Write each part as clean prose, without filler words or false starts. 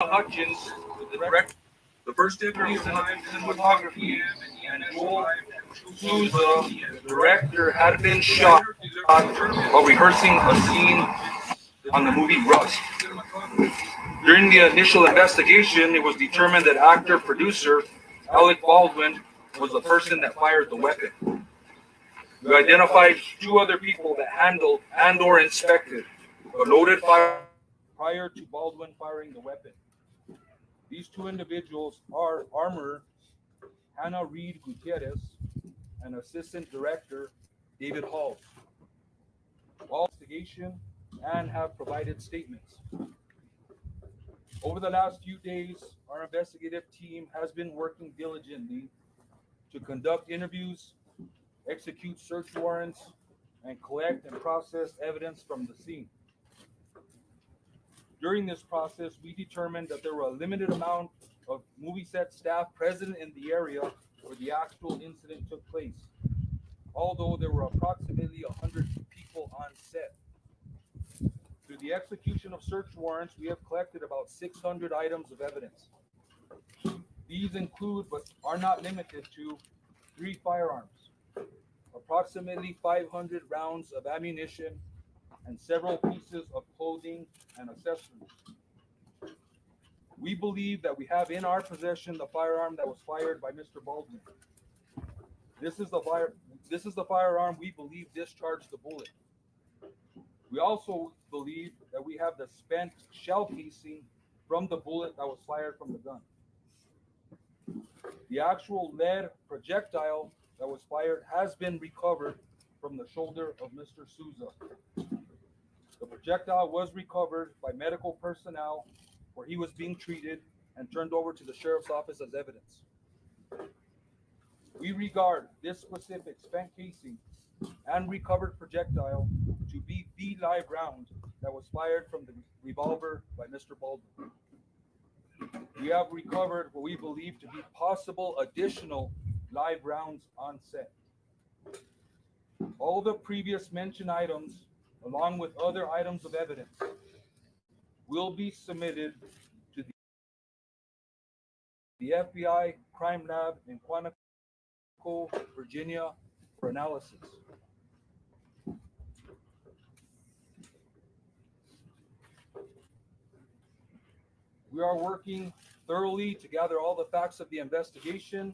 Hutchins, the director, the first deputy of cinematography, and Joel Souza, the director, had been shot while rehearsing a scene on the movie Rust. During the initial investigation, it was determined that actor-producer Alec Baldwin was the person that fired the weapon. We identified two other people that handled and/or inspected the loaded firearm prior to Baldwin firing the weapon. These two individuals are armorer Hannah Reed Gutierrez and assistant director David Halls. All investigation and have provided statements. Over the last few days, our investigative team has been working diligently to conduct interviews, execute search warrants, and collect and process evidence from the scene. During this process, we determined that there were a limited amount of movie set staff present in the area where the actual incident took place, although there were approximately 100 people on set. Through the execution of search warrants, we have collected about 600 items of evidence. These include, but are not limited to, 3 firearms, approximately 500 rounds of ammunition, and several pieces of clothing and accessories. We believe that we have in our possession the firearm that was fired by Mr. Baldwin. This is the firearm we believe discharged the bullet. We also believe that we have the spent shell casing from the bullet that was fired from the gun. The actual lead projectile that was fired has been recovered from the shoulder of Mr. Souza. The projectile was recovered by medical personnel where he was being treated and turned over to the sheriff's office as evidence. We regard this specific spent casing and recovered projectile to be the live round that was fired from the revolver by Mr. Baldwin. We have recovered what we believe to be possible additional live rounds on set. All the previous mentioned items, along with other items of evidence, will be submitted to the FBI Crime Lab in Quantico, Virginia, for analysis. We are working thoroughly to gather all the facts of the investigation,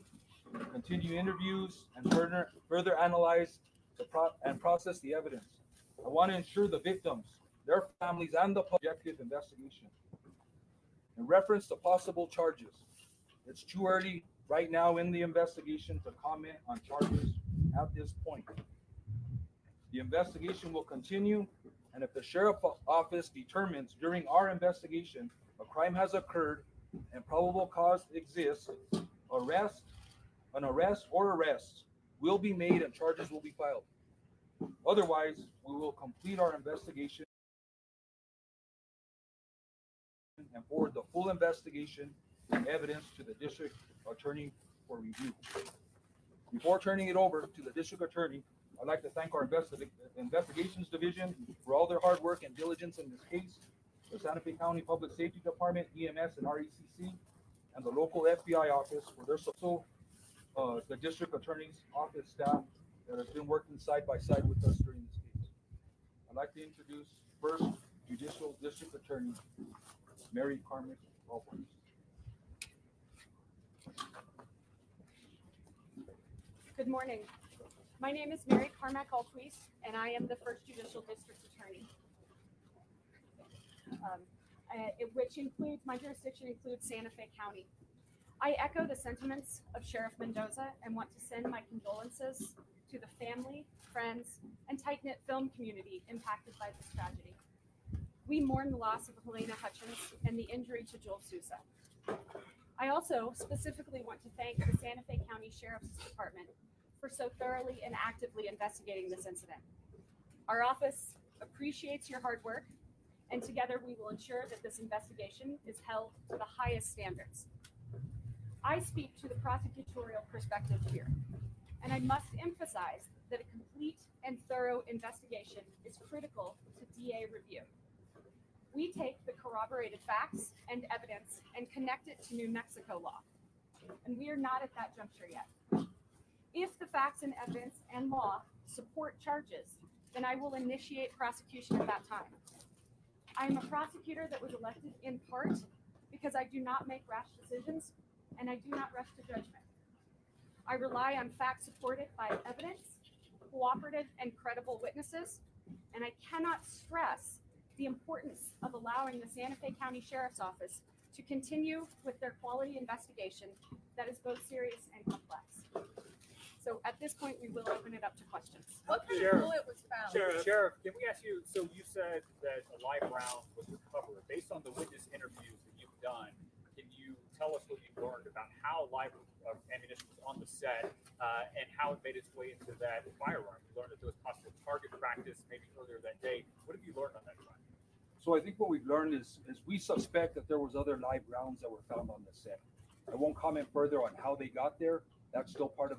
continue interviews, and further analyze and process the evidence. I want to ensure the victims, their families, and the objective investigation. In reference to possible charges, it's too early right now in the investigation to comment on charges at this point. The investigation will continue, and if the sheriff's office determines during our investigation a crime has occurred and probable cause exists, an arrest or arrests will be made and charges will be filed. Otherwise, we will complete our investigation and forward the full investigation and evidence to the district attorney for review. Before turning it over to the district attorney, I'd like to thank our investigations division for all their hard work and diligence in this case, the Santa Fe County Public Safety Department, EMS, and RECC, and the local FBI office for their support, the district attorney's office staff that has been working side by side with us during this case. I'd like to introduce first Judicial District Attorney Mary Carmen Baldwin. Good morning. My name is Mary Carmack Altwies, and I am the first Judicial District Attorney, my jurisdiction includes Santa Fe County. I echo the sentiments of Sheriff Mendoza and want to send my condolences to the family, friends, and tight-knit film community impacted by this tragedy. We mourn the loss of Helena Hutchins and the injury to Joel Souza. I also specifically want to thank the Santa Fe County Sheriff's Department for so thoroughly and actively investigating this incident. Our office appreciates your hard work, and together we will ensure that this investigation is held to the highest standards. I speak to the prosecutorial perspective here, and I must emphasize that a complete and thorough investigation is critical to DA review. We take the corroborated facts and evidence and connect it to New Mexico law. And we are not at that juncture yet. If the facts and evidence and law support charges, then I will initiate prosecution at that time. I am a prosecutor that was elected in part because I do not make rash decisions and I do not rush to judgment. I rely on facts supported by evidence, cooperative and credible witnesses, and I cannot stress the importance of allowing the Santa Fe County Sheriff's Office to continue with their quality investigation that is both serious and complex. So at this point, we will open it up to questions. What kind Sheriff. of bullet was found? Sheriff, can we ask you, so you said that a live round was recovered. Based on the witness interviews that you've done, can you tell us what you learned about how live ammunition was on the set and how it made its way into that firearm? You learned that there was possible target practice maybe earlier that day. What have you learned on that front? So I think what we've learned is we suspect that there was other live rounds that were found on the set. I won't comment further on how they got there. That's still part of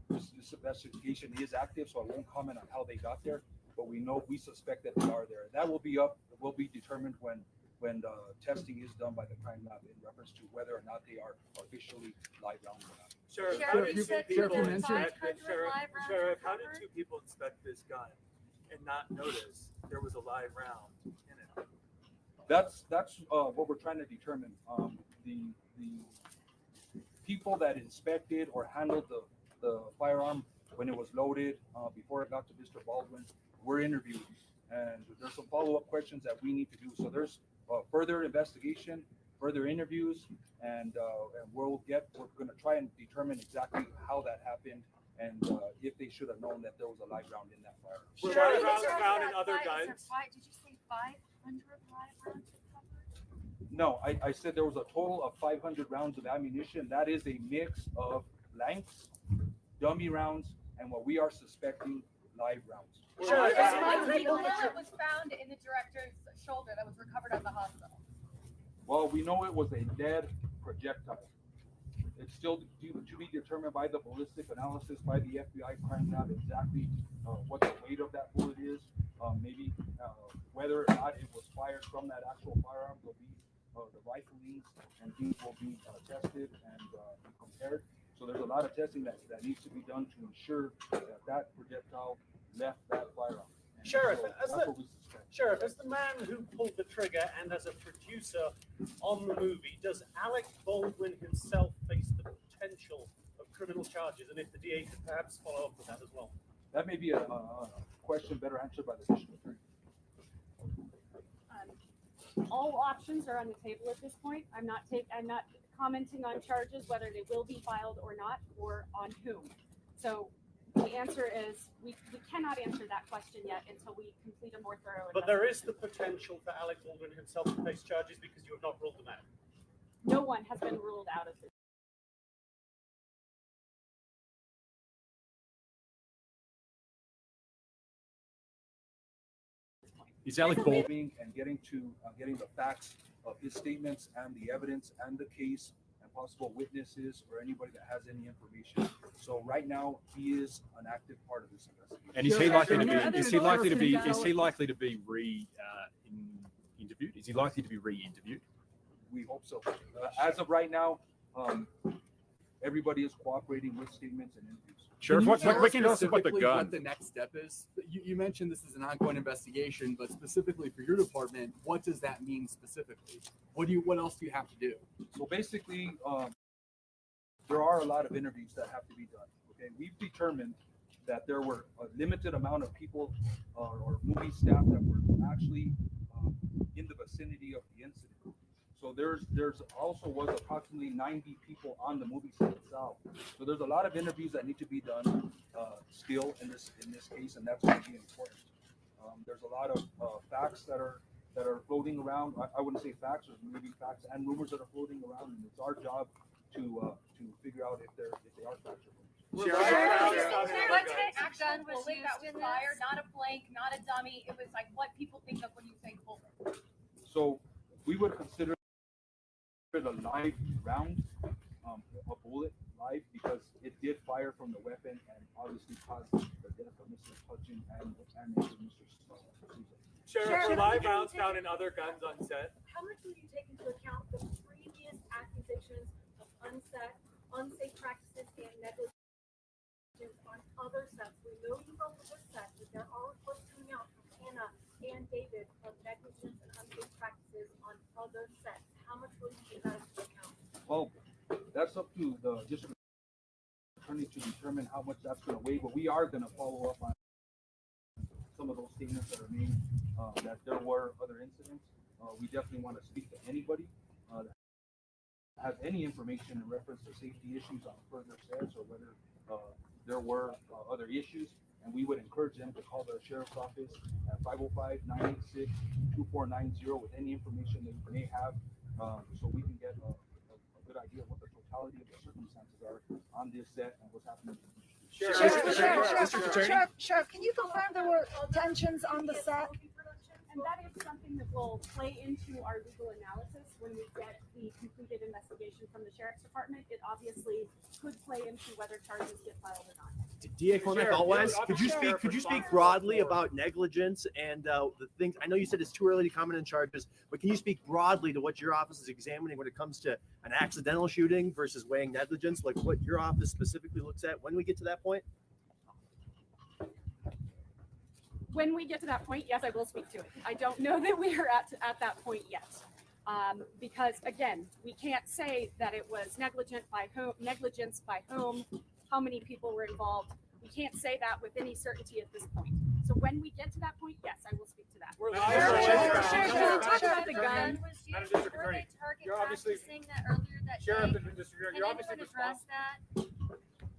this investigation is active, so I won't comment on how they got there. But we suspect that they are there. That will be determined when testing is done by the crime lab in reference to whether or not they are officially live rounds or not. Sheriff, Sheriff, how you did said two there people were inspect 500 it? Sheriff, live rounds Sheriff, how did recovered? two people inspect this gun and not notice there was a live round in it? That's what we're trying to determine. The people that inspected or handled the firearm when it was loaded before it got to Mr. Baldwin were interviewed, and there's some follow-up questions that we need to do. So there's further investigation, further interviews, and we're going to try and determine exactly how that happened and if they should have known that there was a live round in that firearm. Were Sheriff, live rounds is there found in five- other is there guns? Did you say 500 live rounds recovered? No, I said there was a total of 500 rounds of ammunition. That is a mix of blanks, dummy rounds, and what we are suspecting live rounds. Sheriff, Sheriff, how- is there- how- bullet how- was found in the director's shoulder that was recovered at the hospital. Well, we know it was a lead projectile. It's still to be determined by the ballistic analysis by the FBI crime lab exactly what the weight of that bullet is. Maybe whether or not it was fired from that actual firearm will be the riflings, and these will be tested and compared. So there's a lot of testing that needs to be done to ensure that that projectile left that firearm. And Sheriff, so as that's the- what we suspect. Sheriff, as the man who pulled the trigger and as a producer on the movie, does Alec Baldwin himself face the potential of criminal charges? And if the DA could perhaps follow up with that as well. That may be a question better answered by the district attorney. All options are on the table at this point. I'm not commenting on charges, whether they will be filed or not, or on whom. So the answer is we cannot answer that question yet until we complete a more thorough But there is investigation. the potential for Alec Baldwin himself to face charges because you have not ruled them out. No one has been ruled out of this. Is Alec Baldwin? Moving and getting the facts of his statements and the evidence and the case and possible witnesses or anybody that has any information. So right now he is an active part of this investigation. And is he likely to be? Is he likely to be re-interviewed? Is he likely to be re-interviewed? We hope so. As of right now, everybody is cooperating with statements and interviews. Sheriff, what can you tell us about the Specifically gun? What the next step is? You mentioned this is an ongoing investigation, but specifically for your department, what does that mean specifically? What else do you have to do? So basically, there are a lot of interviews that have to be done. Okay, we've determined that there were a limited amount of people or movie staff that were actually in the vicinity of the incident. So there's also was approximately 90 people on the movie set itself. So there's a lot of interviews that need to be done still in this case, and that's going to be important. There's a lot of facts that are floating around. I wouldn't say facts, or maybe facts and rumors that are floating around, and it's our job to figure out if they are facts or rumors. What type of gun was Bullet used that was in fired, this? not a blank, not a dummy. It was like what people think of when you say bullet. So we would consider it a live round. a bullet live because it did fire from the weapon and obviously caused the death of Mr. Hutchin and Mr. Souza. Sheriff, were live rounds found in other guns on set? How much will you take into account the previous accusations of unsafe practices and negligence on other sets? We know you wrote this set, but there are reports coming out from Hannah and David of negligence and unsafe practices on other sets. How much will you take that into account? Well, that's up to the district attorney to determine how much that's going to weigh, but we are going to follow up on some of those statements that are made, that there were other incidents. We definitely want to speak to anybody that has any information in reference to safety issues on further sets or whether there were other issues, and we would encourage them to call the sheriff's office at 505-986-2490 with any information that you may have, so we can get a good idea of what the totality of the circumstances are on this set and what's happening. Sheriff, can you confirm there were tensions on the set? And that is something that will play into our legal analysis when we get the completed investigation from the sheriff's department. It obviously could play into whether charges get filed or not. DA Cormac always, could you Sheriff, speak broadly about negligence and the things? I know you said it's too early to comment on charges, but can you speak broadly to what your office is examining when it comes to an accidental shooting versus weighing negligence, like what your office specifically looks at when we get to that point? When we get to that point, yes, I will speak to it. I don't know that we are at that point yet. Because again, we can't say that it was negligence by whom, how many people were involved. We can't say that with any certainty at this point. So when we get to that point, yes, I will speak to that. We're Sheriff, can you talk about the gun? Was Madam used District for Attorney, the target you're obviously- practicing that earlier that Sheriff, day? and District, Can you're obviously anyone address responsible. that?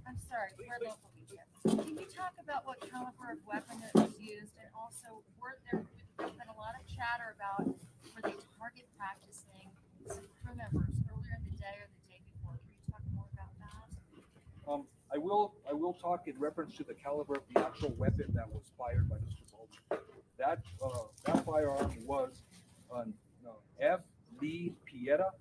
I'm sorry, we're local media. Can you talk about what caliber of weapon that was used, and also there's been a lot of chatter about were they target practicing some crew members earlier in the day or the day before? Can you talk more about that? I will talk in reference to the caliber of the actual weapon that was fired by Mr. Baldwin. That firearm was an F. Lee Pieta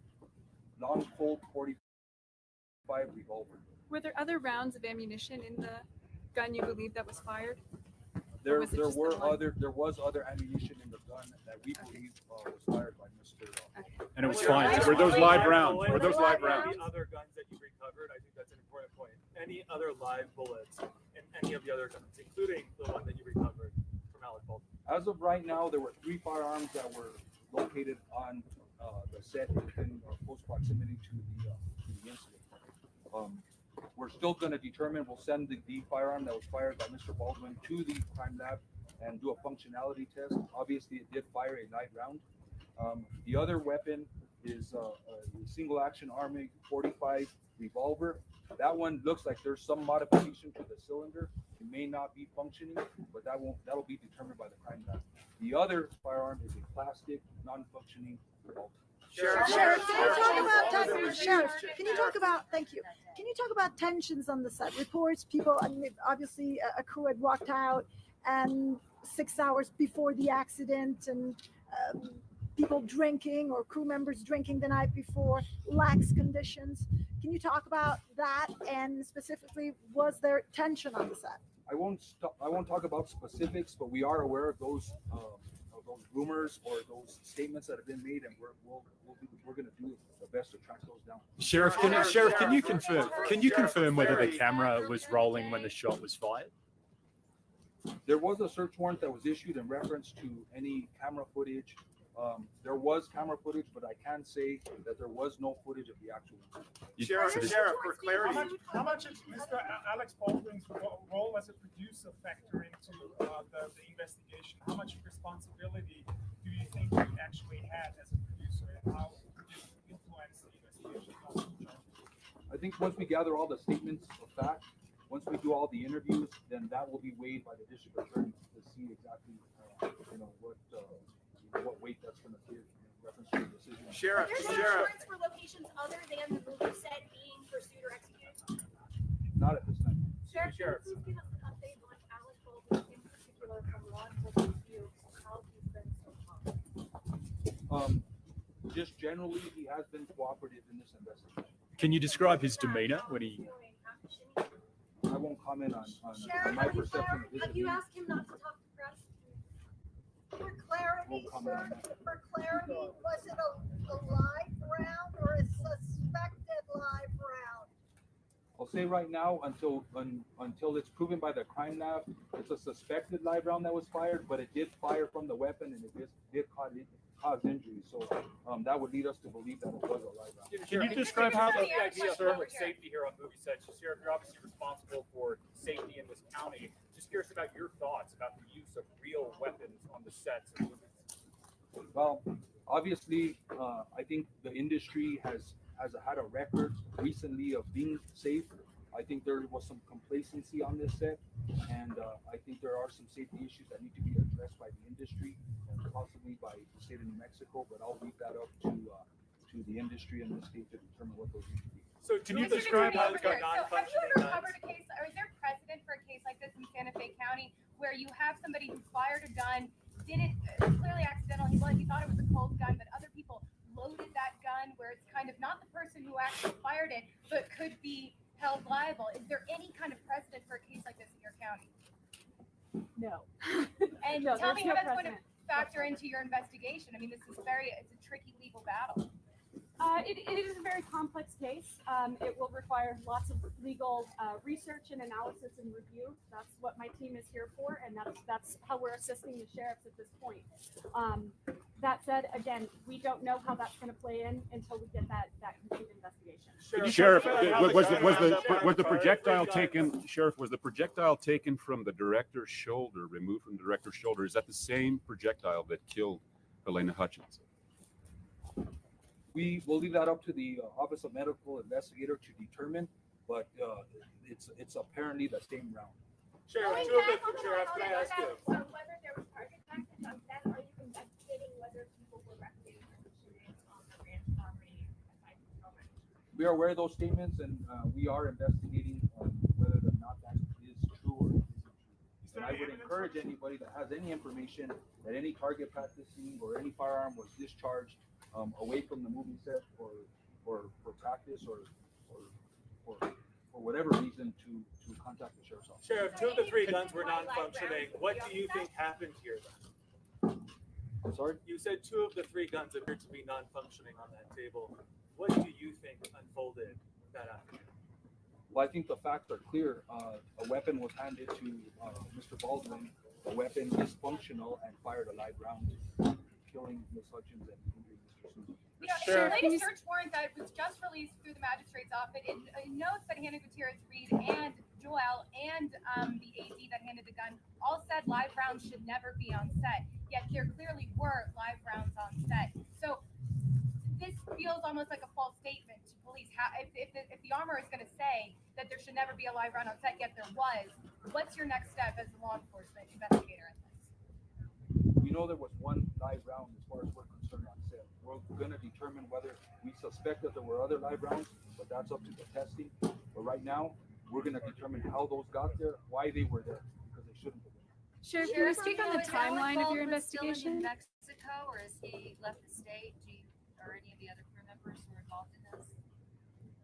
long Colt 45 revolver. Were there other rounds of ammunition in the gun you believe that was fired? There was it just the one? there was other ammunition in the gun that we believe was fired by Mr. And it was Sheriff, fine. I Were those live just- rounds? Were those live Any rounds? other guns that you recovered? I think that's an important point. Any other live bullets in any of the other guns, including the one that you recovered from Alec Baldwin? As of right now, there were 3 firearms that were located on the set within close proximity to the incident. We're still going to determine. We'll send the firearm that was fired by Mr. Baldwin to the crime lab and do a functionality test. Obviously, it did fire a live round. The other weapon is a single action Army 45 revolver. That one looks like there's some modification to the cylinder. It may not be functioning, but that'll be determined by the crime lab. The other firearm is a plastic, non-functioning revolver. Sheriff, can you talk about, thank you. Can you talk about tensions on the set? Reports, people, I mean, obviously a crew had walked out and 6 hours before the accident, and people drinking or crew members drinking the night before, lax conditions. Can you talk about that? And specifically, was there tension on the set? I won't talk about specifics, but we are aware of those rumors or those statements that have been made, and we're going to do the best to track those down. Sheriff, can you confirm? Can you confirm whether the camera was rolling when the shot was fired? There was a search warrant that was issued in reference to any camera footage. There was camera footage, but I can say that there was no footage of the actual incident. Sheriff, for clarity, how much is Mr. Alex Baldwin's role as a producer factor into the investigation? How much responsibility do you think he actually had as a producer, and how did it influence the investigation? I think once we gather all the statements of fact, once we do all the interviews, then that will be weighed by the district attorney to see exactly, what weight that's going to give in reference to the decision. Are there warrants for locations other than the movie set being pursued or executed? Not at this time. Sheriff, please give us an update on Alec Baldwin in particular from law enforcement view, how he's been so far. Just generally, he has been cooperative in this investigation. Can you describe his demeanor when he? I won't comment on Sheriff, my perception of his have you demeanor. asked him not to talk to press? For clarity, Won't comment on sir, that. for clarity, was it a live round or a suspected live round? I'll say right now, until it's proven by the crime lab, it's a suspected live round that was fired, but it did fire from the weapon and it did cause injury. So that would lead us to believe that it was a live round. Can you describe how the the- idea of public safety here on movie sets? Sheriff, you're obviously responsible for safety in this county. Just curious about your thoughts about the use of real weapons on the sets of movies. Well, obviously, I think the industry has had a record recently of being safe. I think there was some complacency on this set, and I think there are some safety issues that need to be addressed by the industry and possibly by the state of New Mexico. But I'll leave that up to the industry in this state to determine what those need to be. So can you Mr. describe how Attorney, it's got so have you non-functioning ever guns? covered a case, or is there precedent for a case like this in Santa Fe County where you have somebody who fired a gun, did it clearly accidental, he thought it was a cold gun, but other people loaded that gun where it's kind of not the person who actually fired it, but could be held liable? Is there any kind of precedent for a case like this in your county? No. And No, tell there's me no how that's going to precedent factor into your investigation. I mean, it's a tricky legal battle. It is a very complex case. It will require lots of legal research and analysis and review. That's what my team is here for, and that's how we're assisting the sheriffs at this point. That said, again, we don't know how that's going to play in until we get that complete investigation. Sheriff, was was the projectile taken? Sheriff, was the projectile taken from the director's shoulder, removed from the director's shoulder? Is that the same projectile that killed Helena Hutchins? We will leave that up to the Office of Medical Investigator to determine, but it's apparently the same round. Sheriff, Sheriff, can I ask you? So whether there was target practice on set, are you investigating whether people were recommending shooting on the ranch property aside from Roman? We are aware of those statements, and we are investigating whether or not that is true or isn't true. And I would encourage anybody that has any information that any target practicing or any firearm was discharged away from the movie set or for practice or for whatever reason to contact the sheriff's office. Sheriff, 2 of the 3 guns were non-functioning. What do you think happened here then? I'm sorry? You said 2 of the 3 guns appeared to be non-functioning on that table. What do you think unfolded that afternoon? Well, I think the facts are clear. A weapon was handed to Mr. Baldwin. The weapon is functional and fired a live round, killing Ms. Hutchins and injuring Mr. Susan. You know, Sure. the latest search warrant that was just released through the magistrate's office, it notes that Hannah Gutierrez-Reed and Joel and the AD that handed the gun all said live rounds should never be on set. Yet there clearly were live rounds on set. So this feels almost like a false statement to police. If the armor is going to say that there should never be a live round on set, yet there was, what's your next step as a law enforcement investigator in this? We know there was one live round as far as we're concerned on set. We're going to determine whether we suspect that there were other live rounds, but that's up to the testing. But right now, we're going to determine how those got there, why they were there, because they shouldn't have been. Sheriff, can you speak on the timeline of your investigation? Mexico, or has he left the state? Or any of the other crew members who were involved in this?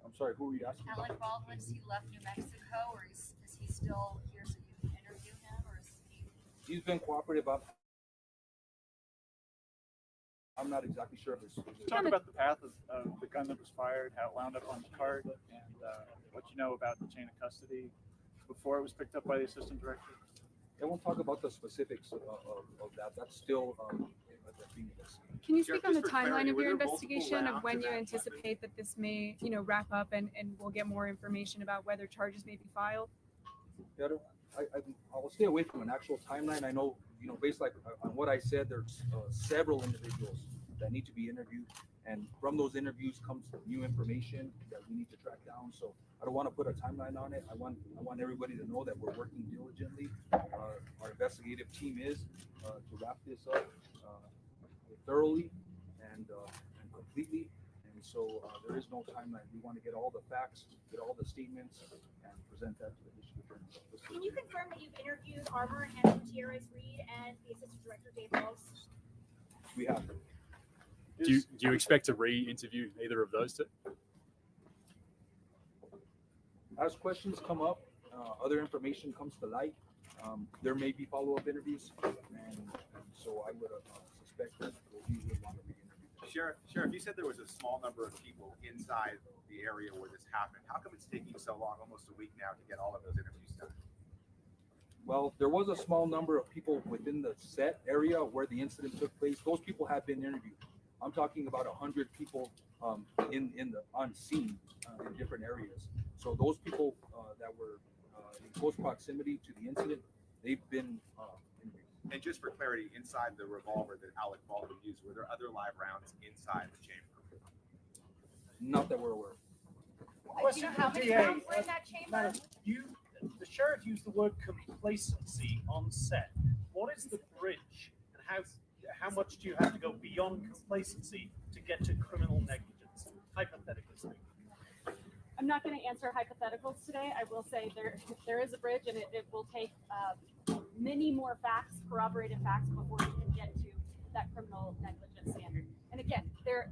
I'm sorry, who were you asking? Alec Baldwin, has he left New Mexico, or is he still here so you can interview him, or is he? He's been cooperative. I'm not exactly sure if it's. Talk about the path of the gun that was fired, how it wound up on the cart, and what you know about the chain of custody before it was picked up by the assistant director. I won't talk about the specifics of that. That's still being investigated. Can you speak on the timeline of your investigation of when you anticipate that this may, wrap up and we'll get more information about whether charges may be filed? Yeah, I will stay away from an actual timeline. I know, based on what I said, there's several individuals that need to be interviewed, and from those interviews comes new information that we need to track down. So I don't want to put a timeline on it. I want everybody to know that we're working diligently. Our investigative team is to wrap this up thoroughly and completely. And so there is no timeline. We want to get all the facts, get all the statements, and present that to the district attorney. Can you confirm that you've interviewed Armor Hannah Gutierrez-Reed and the Assistant Director Dave Wells? We have. Do you expect to re-interview either of those two? As questions come up, other information comes to light, there may be follow-up interviews, and so I would suspect that we would want to re-interview. Sheriff, you said there was a small number of people inside the area where this happened. How come it's taking so long, almost a week now, to get all of those interviews done? Well, there was a small number of people within the set area where the incident took place. Those people have been interviewed. I'm talking about 100 people on scene in different areas. So those people that were in close proximity to the incident, they've been interviewed. And just for clarity, inside the revolver that Alec Baldwin used, were there other live rounds inside the chamber? Not that we're aware of. Question How for many DA. rounds were in that chamber? Madam, the sheriff used the word complacency on set. What is the bridge, and how much do you have to go beyond complacency to get to criminal negligence, hypothetically speaking? I'm not going to answer hypotheticals today. I will say there is a bridge, and it will take many more facts, corroborated facts, before we can get to that criminal negligence standard. And again, they're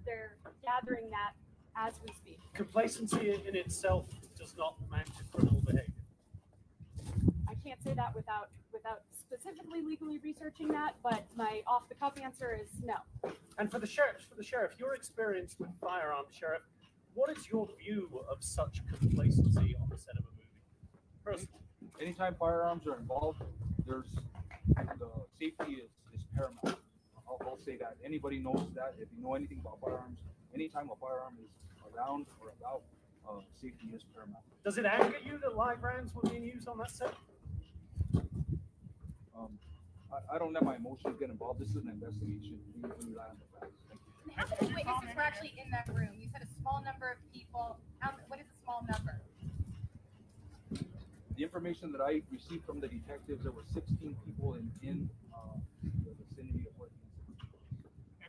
gathering that as we speak. Complacency in itself does not amount to criminal behavior. I can't say that without specifically legally researching that, but my off-the-cuff answer is no. And for the sheriff, your experience with firearms, Sheriff, what is your view of such complacency on the set of a movie? Personally. Anytime firearms are involved, the safety is paramount. I'll say that. Anybody knows that. If you know anything about firearms, anytime a firearm is around or about, safety is paramount. Does it anger you that live rounds were being used on that set? I don't let my emotions get involved. This is an investigation. We rely on the facts. Thank you. How many witnesses were actually in that room? You said a small number of people. What is a small number? The information that I received from the detectives, there were 16 people in the vicinity of where the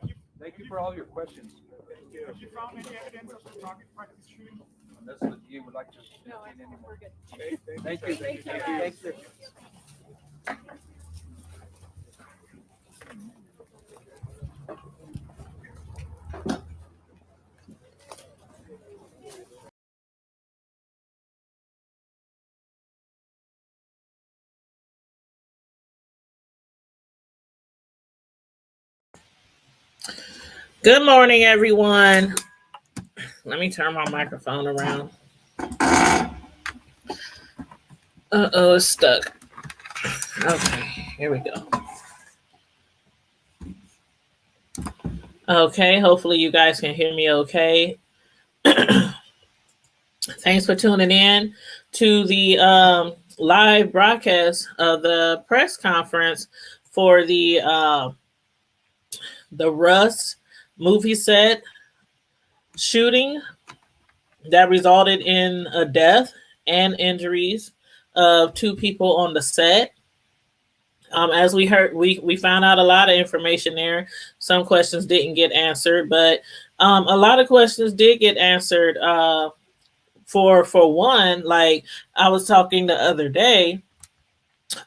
incident. Thank you for all your questions. Have you found any evidence of the target practice shooting? Unless the DA would like to No, I entertain think any more. we're good. Thank you. Thank you. Good morning, everyone. Let me turn my microphone around. Uh-oh, it's stuck. Okay, here we go. Okay, hopefully you guys can hear me okay. Thanks for tuning in to the live broadcast of the press conference for the Rust movie set shooting that resulted in a death and injuries of 2 people on the set. As we heard, we found out a lot of information there. Some questions didn't get answered, but a lot of questions did get answered. For one, like I was talking the other day,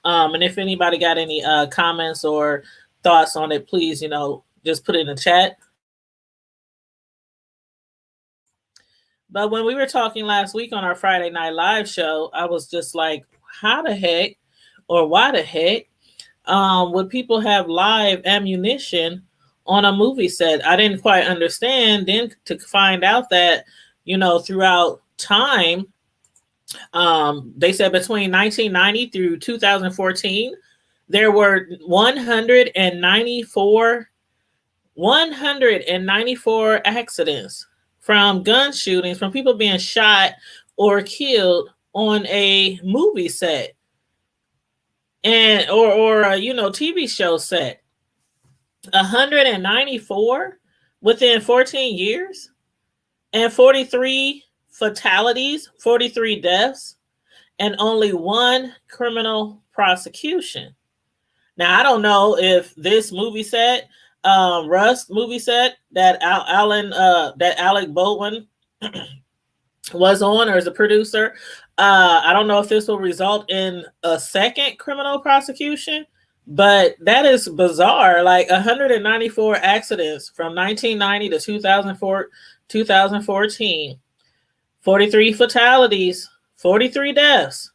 and if anybody got any comments or thoughts on it, please, just put it in the chat. But when we were talking last week on our Friday Night Live show, I was just like, how the heck or why the heck would people have live ammunition on a movie set? I didn't quite understand. Then to find out that, throughout time, they said between 1990 through 2014, there were 194 accidents from gun shootings, from people being shot or killed on a movie set and or TV show set. 194 within 14 years, and 43 fatalities, 43 deaths, and only 1 criminal prosecution. Now, I don't know if this movie set, Rust movie set that Alec Baldwin was on, or as a producer, I don't know if this will result in a second criminal prosecution, but that is bizarre. Like 194 accidents from 1990 to 2014, 43 fatalities, 43 deaths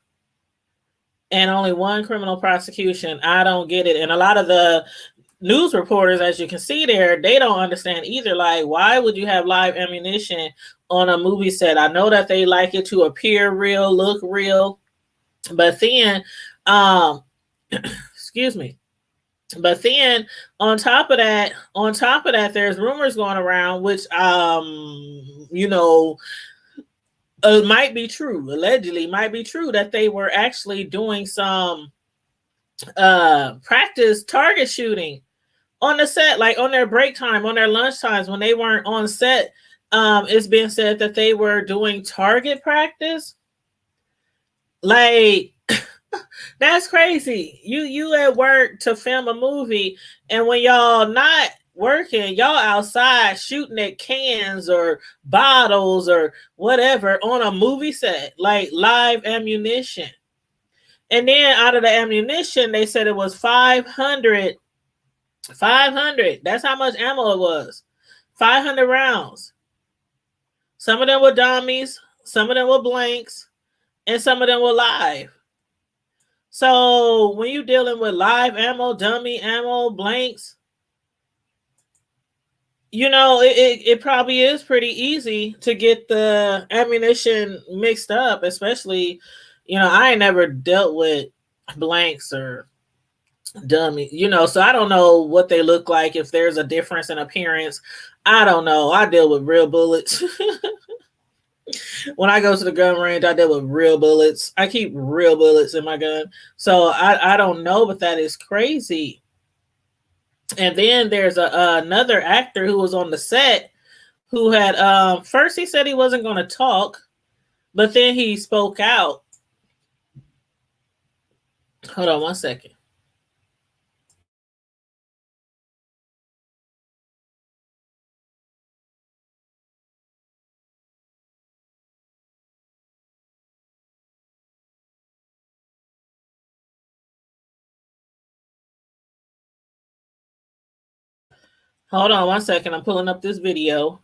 and only one criminal prosecution. I don't get it. And a lot of the news reporters, as you can see there, they don't understand either. Like, why would you have live ammunition on a movie set? I know that they like it to appear real, look real, but then, excuse me. But then on top of that, there's rumors going around, which might be true, allegedly might be true, that they were actually doing some practice target shooting on the set, like on their break time, on their lunch times when they weren't on set. It's been said that they were doing target practice. Like, that's crazy. You at work to film a movie, and when y'all not working, y'all outside shooting at cans or bottles or whatever on a movie set, like live ammunition. And then out of the ammunition, they said it was 500. 500. That's how much ammo it was. 500 rounds. Some of them were dummies, some of them were blanks, and some of them were live. So when you're dealing with live ammo, dummy ammo, blanks, it probably is pretty easy to get the ammunition mixed up, especially, I ain't never dealt with blanks or dummy, so I don't know what they look like, if there's a difference in appearance. I don't know. I deal with real bullets. When I go to the gun range, I deal with real bullets. I keep real bullets in my gun. So I don't know, but that is crazy. And then there's another actor who was on the set who had, first he said he wasn't going to talk, but then he spoke out. Hold on one second. Hold on one second. I'm pulling up this video.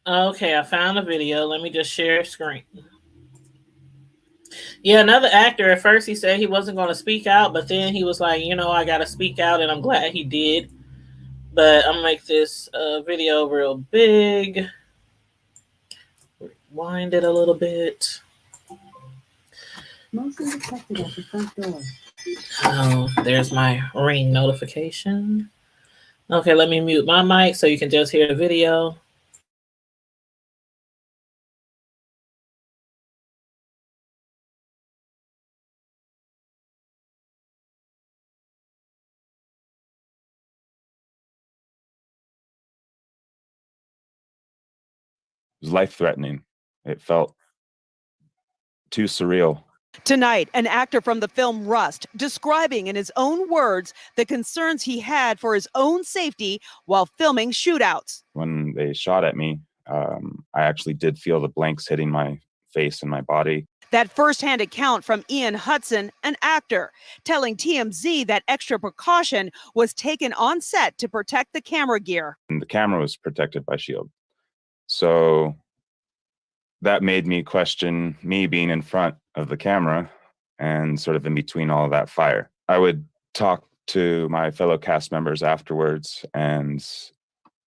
Okay, I found the video. Let me just share screen. Yeah, another actor, at first he said he wasn't going to speak out, but then he was like, I got to speak out, and I'm glad he did. But I'm going to make this video real big. Rewind it a little bit. Mostly detected at the front door. Oh, there's my ring notification. Okay, let me mute my mic so you can just hear the video. It was life-threatening. It felt too surreal. Tonight, an actor from the film Rust describing in his own words the concerns he had for his own safety while filming shootouts. When they shot at me, I actually did feel the blanks hitting my face and my body. That firsthand account from Ian Hudson, an actor, telling TMZ that extra precaution was taken on set to protect the camera gear. And the camera was protected by shield. So that made me question me being in front of the camera and sort of in between all of that fire. I would talk to my fellow cast members afterwards, and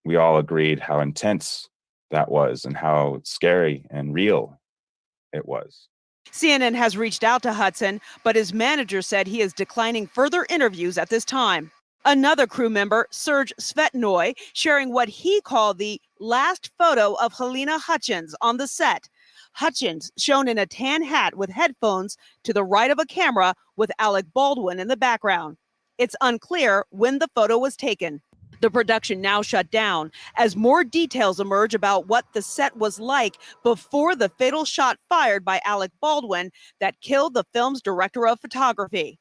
we all agreed how intense that was and how scary and real it was. CNN has reached out to Hudson, but his manager said he is declining further interviews at this time. Another crew member, Serge Svetnoy, sharing what he called the last photo of Helena Hutchins on the set. Hutchins shown in a tan hat with headphones to the right of a camera with Alec Baldwin in the background. It's unclear when the photo was taken. The production now shut down as more details emerge about what the set was like before the fatal shot fired by Alec Baldwin that killed the film's director of photography.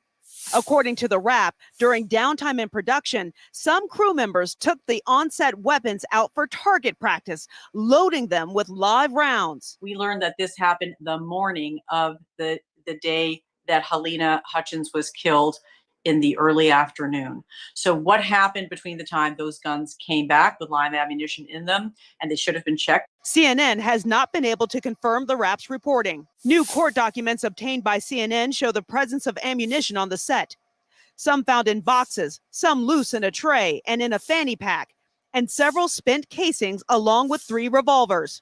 According to the Wrap, during downtime in production, some crew members took the on-set weapons out for target practice, loading them with live rounds. We learned that this happened the morning of the day that Helena Hutchins was killed in the early afternoon. So what happened between the time those guns came back with live ammunition in them, and they should have been checked? CNN has not been able to confirm the Wrap's reporting. New court documents obtained by CNN show the presence of ammunition on the set. Some found in boxes, some loose in a tray and in a fanny pack, and several spent casings along with 3 revolvers.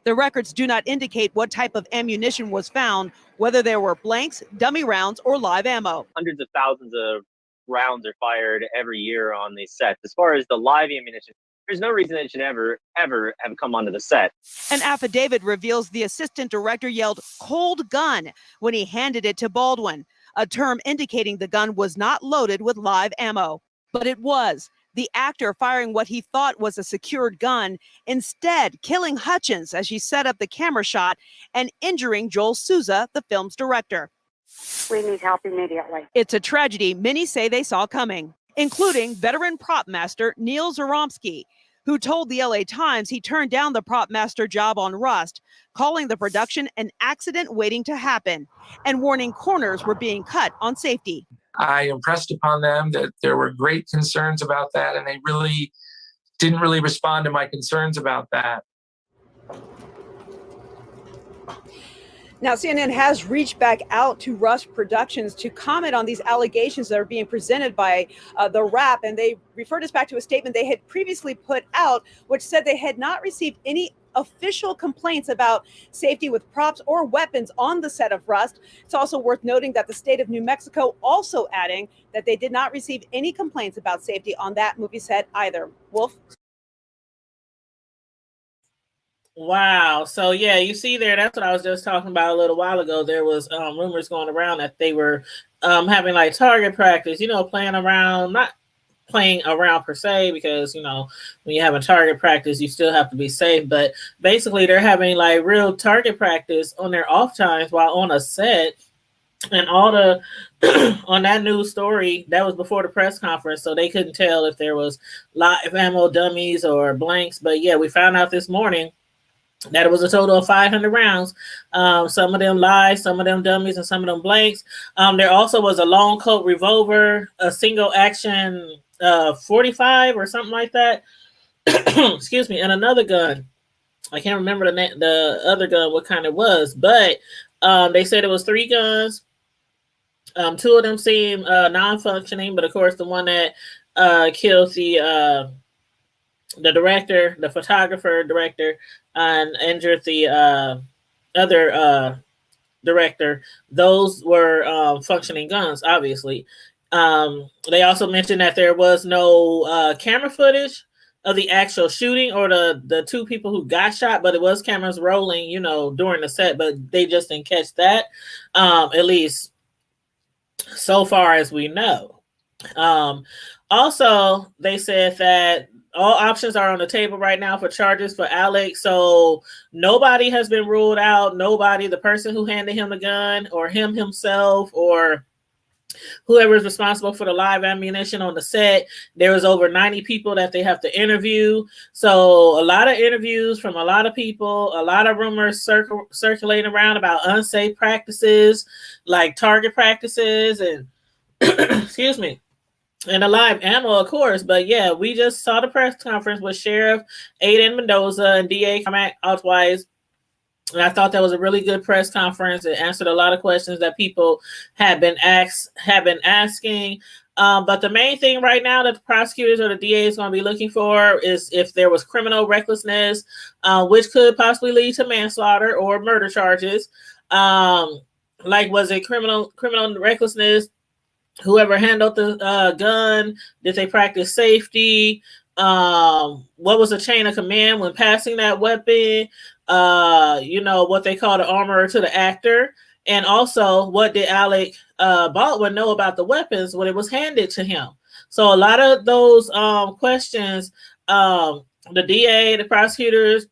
The records do not indicate what type of ammunition was found, whether there were blanks, dummy rounds, or live ammo. Hundreds of thousands of rounds are fired every year on these sets. As far as the live ammunition, there's no reason it should ever have come onto the set. An affidavit reveals the assistant director yelled "cold gun" when he handed it to Baldwin, a term indicating the gun was not loaded with live ammo. But it was. The actor firing what he thought was a secured gun, instead killing Hutchins as she set up the camera shot and injuring Joel Souza, the film's director. We need help immediately. It's a tragedy many say they saw coming, including veteran prop master Neil Zaromsky, who told the LA Times he turned down the prop master job on Rust, calling the production an accident waiting to happen and warning corners were being cut on safety. I impressed upon them that there were great concerns about that, and they didn't really respond to my concerns about that. Now, CNN has reached back out to Rust Productions to comment on these allegations that are being presented by the Wrap, and they referred us back to a statement they had previously put out, which said they had not received any official complaints about safety with props or weapons on the set of Rust. It's also worth noting that the state of New Mexico also adding that they did not receive any complaints about safety on that movie set either. Wolf? Wow. So yeah, you see there, that's what I was just talking about a little while ago. There was rumors going around that they were having like target practice, playing around, not playing around per se, because when you have a target practice you still have to be safe, but basically they're having like real target practice on their off times while on a set. And all the on that news story, that was before the press conference, so they couldn't tell if there was live ammo dummies or blanks. But yeah, we found out this morning that it was a total of 500 rounds. Some of them live, some of them dummies, and some of them blanks. There also was a long coat revolver, a single action 45 or something like that. Excuse me, and another gun. I can't remember the other gun, what kind it was, but they said it was 3 guns. 2 of them seem non-functioning, but of course the one that killed the director, the photographer director, and injured the other director, those were functioning guns, obviously. They also mentioned that there was no camera footage of the actual shooting or the 2 people who got shot, but it was cameras rolling, during the set, but they just didn't catch that, at least so far as we know. Also, they said that all options are on the table right now for charges for Alec. So nobody has been ruled out. Nobody, the person who handed him the gun or him himself or whoever is responsible for the live ammunition on the set. There was over 90 people that they have to interview. So a lot of interviews from a lot of people, a lot of rumors circulating around about unsafe practices, like target practices and excuse me, and a live ammo, of course. But yeah, we just saw the press conference with Sheriff Aiden Mendoza and DA Carmack Altwise. And I thought that was a really good press conference. It answered a lot of questions that people have been asking. But the main thing right now that the prosecutors or the DA is going to be looking for is if there was criminal recklessness, which could possibly lead to manslaughter or murder charges. Like, was it criminal recklessness? Whoever handled the gun, did they practice safety? What was the chain of command when passing that weapon? What they call the armorer to the actor. And also, what did Alec Baldwin know about the weapons when it was handed to him? So a lot of those questions, the DA, the prosecutors,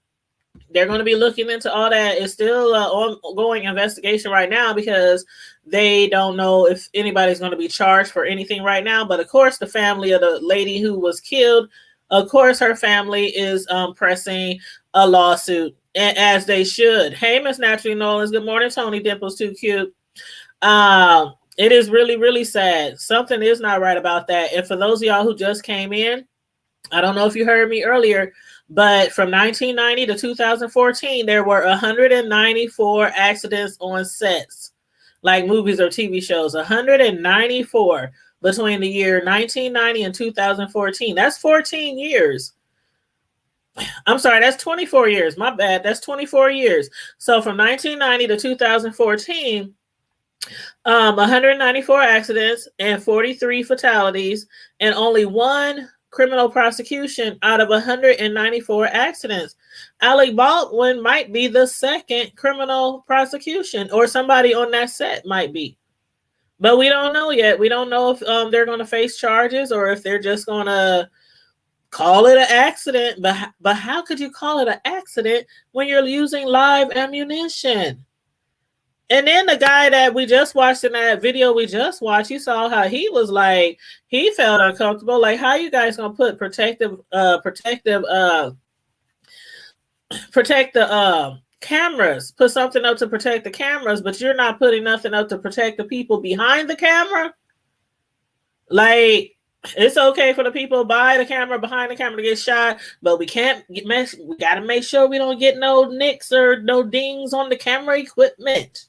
they're going to be looking into all that. It's still an ongoing investigation right now because they don't know if anybody's going to be charged for anything right now. But of course, the family of the lady who was killed, of course, her family is pressing a lawsuit, as they should. Hey, Miss Naturally Nolans. Good morning, Tony Dimples. Too cute. It is really, really sad. Something is not right about that. And for those of y'all who just came in, I don't know if you heard me earlier, but from 1990 to 2014, there were 194 accidents on sets, like movies or TV shows. 194 between the year 1990 and 2014. That's 14 years. I'm sorry, that's 24 years. My bad. That's 24 years. So from 1990 to 2014, 194 accidents and 43 fatalities, and only one criminal prosecution out of 194 accidents. Alec Baldwin might be the second criminal prosecution, or somebody on that set might be. But we don't know yet. We don't know if they're going to face charges or if they're just going to call it an accident. But how could you call it an accident when you're using live ammunition? And then the guy that we just watched in that video we just watched, you saw how he was like, he felt uncomfortable. Like, how you guys gonna put protect the cameras, put something up to protect the cameras, but you're not putting nothing up to protect the people behind the camera? Like, it's okay for the people behind the camera to get shot, but we gotta make sure we don't get no nicks or no dings on the camera equipment.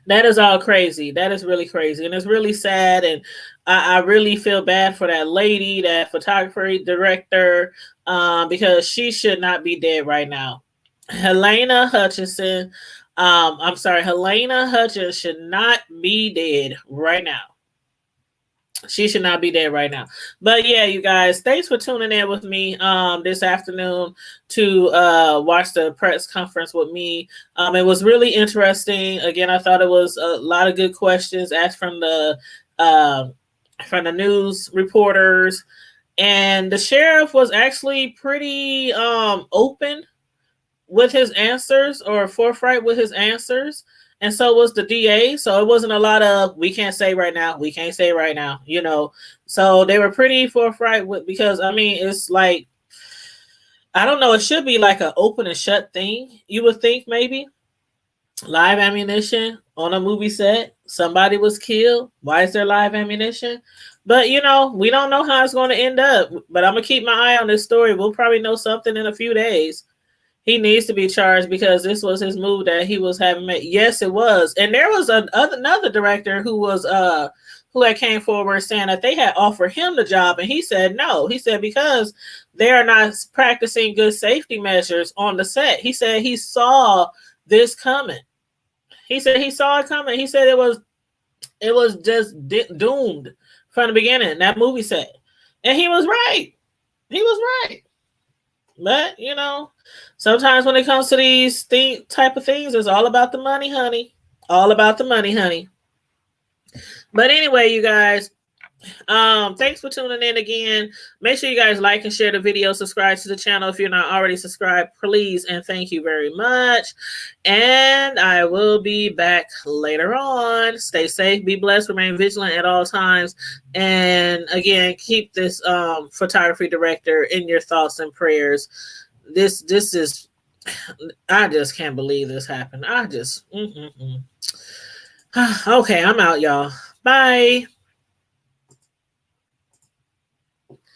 That is all crazy. That is really crazy. And it's really sad. And I really feel bad for that lady, that photography director, because she should not be dead right now. Helena Hutchins should not be dead right now. She should not be there right now. But yeah, you guys, thanks for tuning in with me this afternoon to watch the press conference with me. It was really interesting. Again, I thought it was a lot of good questions asked from the news reporters, and the sheriff was actually pretty open with his answers, or forthright with his answers. And so was the DA. So it wasn't a lot of, we can't say right now, you know. So they were pretty forthright with, because I mean, it's like, I don't know, it should be like an open and shut thing. You would think maybe live ammunition on a movie set. Somebody was killed. Why is there live ammunition? But you know, we don't know how it's going to end up. But I'm gonna keep my eye on this story. We'll probably know something in a few days. He needs to be charged because this was his move that he was having made. Yes, it was. And there was another director who was who had came forward saying that they had offered him the job, and he said no. He said because they are not practicing good safety measures on the set. He said he saw this coming. He said he saw it coming. He said it was just doomed from the beginning, that movie set. And he was right. He was right. But, you know, sometimes when it comes to these type of things, it's all about the money, honey. All about the money, honey. But anyway, you guys, thanks for tuning in again. Make sure you guys like and share the video. Subscribe to the channel if you're not already subscribed, please. And thank you very much. And I will be back later on. Stay safe, be blessed, remain vigilant at all times. And again, keep this photography director in your thoughts and prayers. This is, I just can't believe this happened. Okay, I'm out, y'all. Bye.